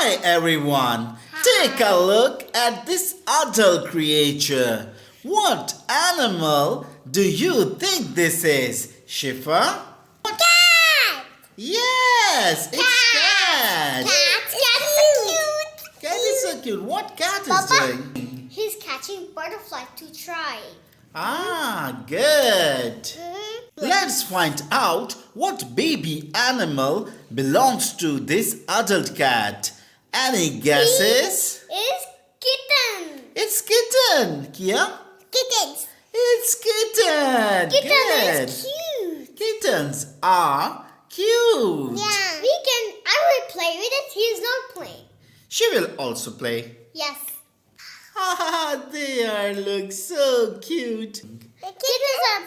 Hi everyone. Take a look at this adult creature. What animal do you think this is, Shifa? Cat! Yes, it's cat. Cat's cute! Cat is so cute. What cat is Papa, doing? he's catching butterfly to try. Ah, good. Let's find out what baby animal belongs to this adult cat. Any guesses? It's kitten. It's kitten. Keya? Kittens. It's kitten. Kitten Good. is cute. Kittens are cute. Yeah. I will play with it. He's not playing. She will also play. Yes. They are look so cute. The kittens are